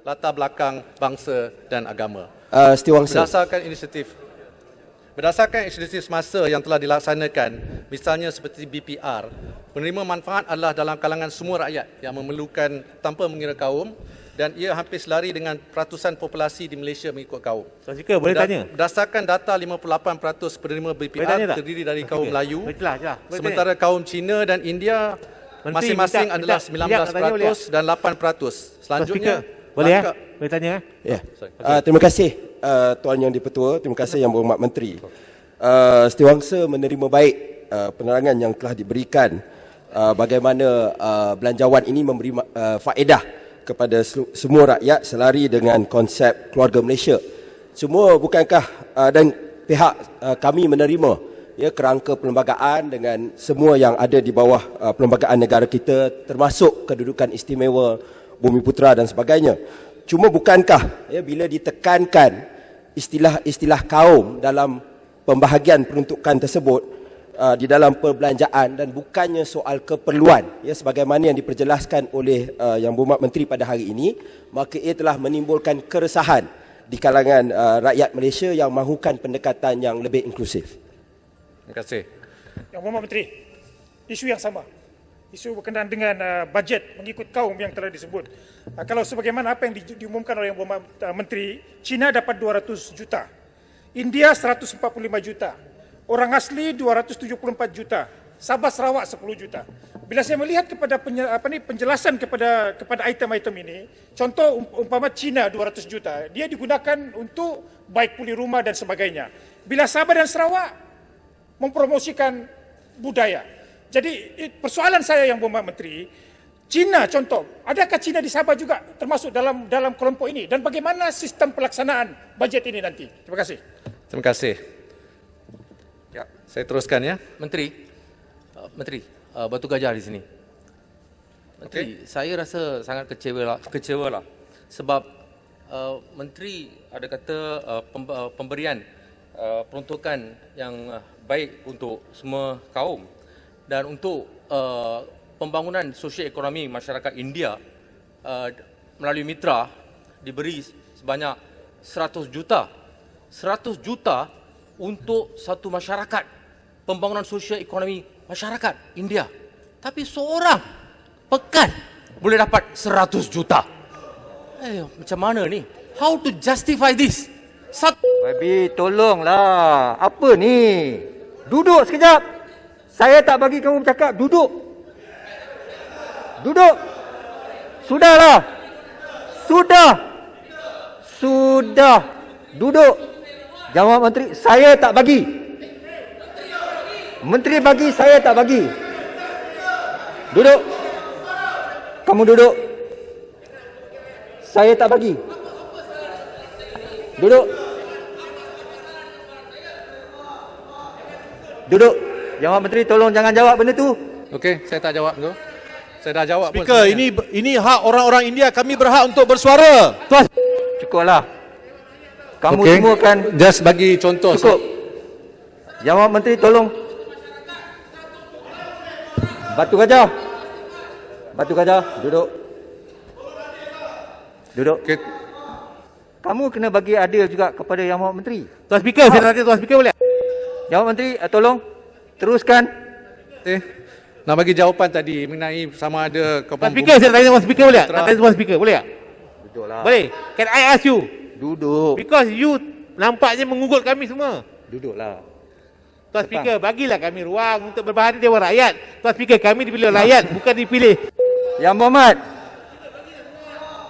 latar belakang bangsa dan agama. Setiawangsa. Berdasarkan inisiatif semasa yang telah dilaksanakan, misalnya seperti BPR, penerima manfaat adalah dalam kalangan semua rakyat yang memerlukan tanpa mengira kaum, dan ia hampir selari dengan peratusan populasi di Malaysia mengikut kaum. Tuan Speaker, boleh tanya? Berdasarkan data 58% penerima BPR terdiri dari kaum Melayu, sementara kaum Cina dan India masing-masing adalah 19% dan 8%. Selanjutnya, boleh boleh tanya? Ya. Terima kasih Tuan Yang di-Pertua, terima kasih Yang Berhormat Menteri. Setiawangsa menerima baik penerangan yang telah diberikan bagaimana belanjawan ini memberi faedah kepada semua rakyat selari dengan konsep keluarga Malaysia. Semua bukankah dan pihak kami menerima kerangka perlembagaan dengan semua yang ada di bawah perlembagaan negara kita, termasuk kedudukan istimewa Bumiputera dan sebagainya. Cuma bukankah bila ditekankan istilah-istilah kaum dalam pembahagian peruntukan tersebut di dalam perbelanjaan dan bukannya soal keperluan sebagaimana yang diperjelaskan oleh Yang Berhormat Menteri pada hari ini, maka ia telah menimbulkan keresahan di kalangan rakyat Malaysia yang mahukan pendekatan yang lebih inklusif. Terima kasih. Yang Berhormat Menteri, isu yang sama, isu berkenaan dengan bajet mengikut kaum yang telah disebut. Kalau sebagaimana apa yang diumumkan oleh Yang Berhormat Menteri, China dapat 200 juta, India 145 juta, orang asli 274 juta, Sabah Sarawak 10 juta. Bila saya melihat kepada penjelasan kepada item-item ini, contoh umpama China 200 juta, dia digunakan untuk baik pulih rumah dan sebagainya. Bila Sabah dan Sarawak mempromosikan budaya. Jadi persoalan saya Yang Berhormat Menteri, China contoh, adakah China di Sabah juga termasuk dalam kelompok ini, dan bagaimana sistem pelaksanaan bajet ini nanti? Terima kasih. Terima kasih. Ya, saya teruskan ya. Menteri, Batu Gajah di sini. Menteri, saya rasa sangat kecewa lah. Sebab Menteri ada kata pemberian peruntukan yang baik untuk semua kaum, dan untuk pembangunan sosio-ekonomi masyarakat India melalui mitra diberi sebanyak 100 juta. 100 juta untuk satu masyarakat, pembangunan sosio-ekonomi masyarakat India. Tapi seorang pekan boleh dapat 100 juta. Macam mana ni? How to justify this? Babi, tolonglah. Apa ni? Duduk sekejap. Saya tak bagi kamu bercakap. Duduk. Duduk. Sudahlah. Sudah. Duduk. Jawab Menteri, saya tak bagi. Menteri bagi, saya tak bagi. Duduk. Kamu duduk. Saya tak bagi. Duduk. Duduk. Jawab Menteri, tolong jangan jawab benda tu. Okey, saya tak jawab tu. Saya dah jawab. Speaker, ini hak orang-orang India, kami berhak untuk bersuara. Tuan, cukuplah. Kamu semua kan just bagi contoh. Cukup. Jawab Menteri, tolong. Batu Gajah, duduk. Okay. Kamu kena bagi adil juga kepada Yang Berhormat Menteri. Tuan Speaker, saya tanya Tuan Speaker boleh? Jawab Menteri, tolong teruskan. Nak bagi jawapan tadi mengenai sama ada Tuan Speaker, saya tanya Tuan Speaker boleh? Nak tanya Tuan Speaker boleh tak? Duduklah. Boleh? Can I ask you? Duduk. Because you nampaknya mengugut kami semua. Duduklah. Tuan Speaker, bagilah kami ruang untuk berbahagi Dewan Rakyat. Tuan Speaker, kami dipilih rakyat, bukan dipilih. Yang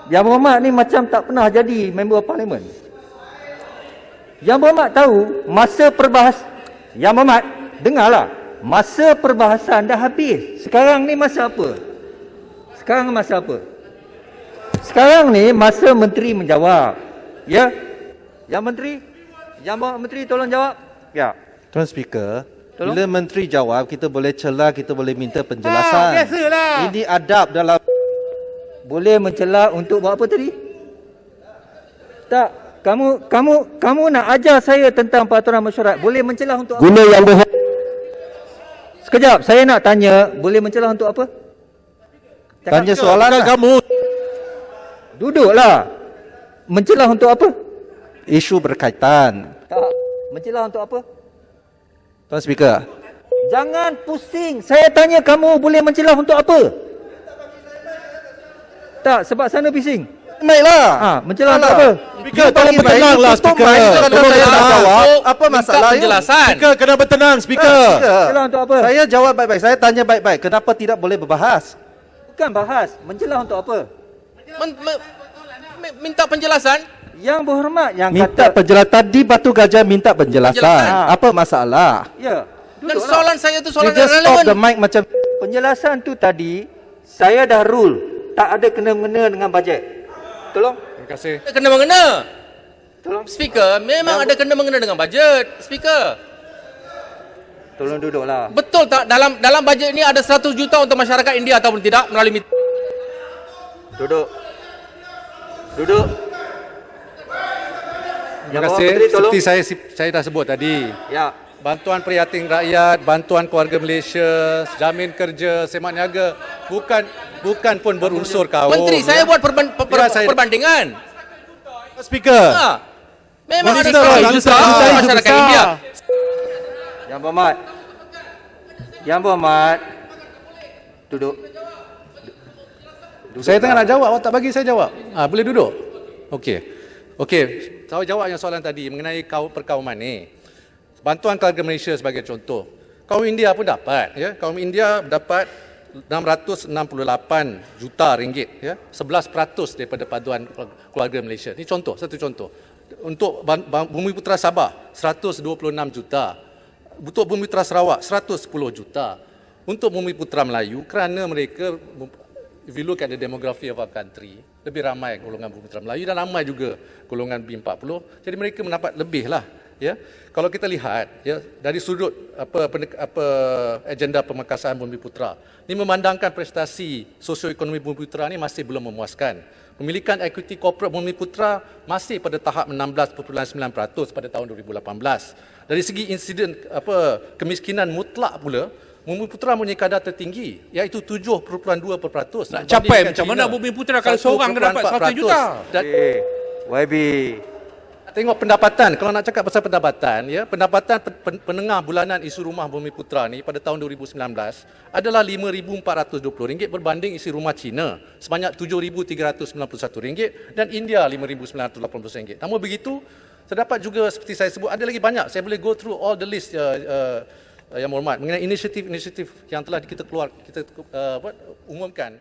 Berhormat ni macam tak pernah jadi member parlimen. Yang Berhormat tahu masa Yang Berhormat, dengarlah. Masa perbahasan dah habis. Sekarang ni masa apa? Sekarang ni masa Menteri menjawab. Ya? Yang Berhormat Menteri tolong jawab. Ya. Tuan Speaker, tolong? bila Menteri jawab, kita boleh celah, kita boleh minta penjelasan. Biasalah. Ini adab dalam... Boleh mencela untuk buat apa tadi? Tak. Kamu nak ajar saya tentang peraturan mesyuarat. Boleh mencela untuk apa? Guna yang berhak. Sekejap, saya nak tanya, boleh mencela untuk apa? Tanya soalan lah. Kamu Duduklah. Mencelah untuk apa? Isu berkaitan. Tak. Mencelah untuk apa? Tuan Speaker. Jangan pusing. Saya tanya kamu boleh mencelah untuk apa? Tak, sebab sana bising. Baiklah. Mencelah untuk apa? Speaker, tolong bertenanglah, Speaker. Kalau saya nak jawab, apa masalah? Penjelasan. Speaker, kena bertenang, Speaker. Mencelah untuk apa? Saya jawab baik-baik. Saya tanya baik-baik. Kenapa tidak boleh berbahas? Bukan bahas. Mencelah untuk apa? Minta penjelasan. Yang berhormat yang Minta kata penjelasan. Tadi Batu Gajah minta penjelasan. Penjelasan. Apa masalah? ya, Dan duduklah. soalan saya tu You soalan just yang stop the relevan. mic macam Penjelasan tu tadi saya dah rule tak ada kena-mengena dengan bajet. Tolong. Terima kasih. Kena mengena. Tolong. Speaker, memang ada kena mengena dengan bajet. Speaker. Tolong duduklah. Betul tak dalam bajet ini ada 100 juta untuk masyarakat India ataupun tidak melalui Duduk. Duduk. Terima kasih. Seperti saya dah sebut tadi, Ya. bantuan prihatin rakyat, bantuan keluarga Malaysia, jamin kerja, semak niaga bukan pun berunsur kaum. Menteri, saya buat saya- perbandingan. Speaker. Memang ada Minister, 100 juta untuk isu masyarakat besar. India. Yang berhormat. Yang berhormat. Duduk. Saya tengah nak jawab, awak tak bagi saya jawab. Boleh duduk? Okey. Saya jawab yang soalan tadi mengenai perkauman ni. Bantuan keluarga Malaysia sebagai contoh. Kaum India pun dapat, ya. Kaum India dapat 668 juta ringgit, ya. 11% daripada paduan keluarga Malaysia. Ini contoh, satu contoh. Untuk Bumiputera Sabah 126 juta. Untuk Bumiputera Sarawak 110 juta. Untuk Bumiputera Melayu kerana mereka, if you look at the demography of our country, lebih ramai golongan Bumiputera Melayu dan ramai juga golongan B40. Jadi mereka mendapat lebih lah, ya. Kalau kita lihat, ya, dari sudut agenda pemekasan Bumiputera, ini memandangkan prestasi sosioekonomi Bumiputera ini masih belum memuaskan. Pemilikan equity corporate Bumiputera masih pada tahap 16.9% pada tahun 2018. Dari segi insiden kemiskinan mutlak pula, Bumiputera mempunyai kadar tertinggi, iaitu 7.2%. Nak capai macam mana Bumiputera kalau seorang kena dapat 100 juta? Dan YB. tengok pendapatan, kalau nak cakap pasal pendapatan, ya, pendapatan penengah bulanan isu rumah Bumiputera ni pada tahun 2019 adalah RM5,420 berbanding isi rumah Cina sebanyak RM7,391 dan India RM5,980. Namun begitu, terdapat juga seperti saya sebut, ada lagi banyak. Saya boleh go through all the list yang berhormat mengenai inisiatif-inisiatif yang telah kita umumkan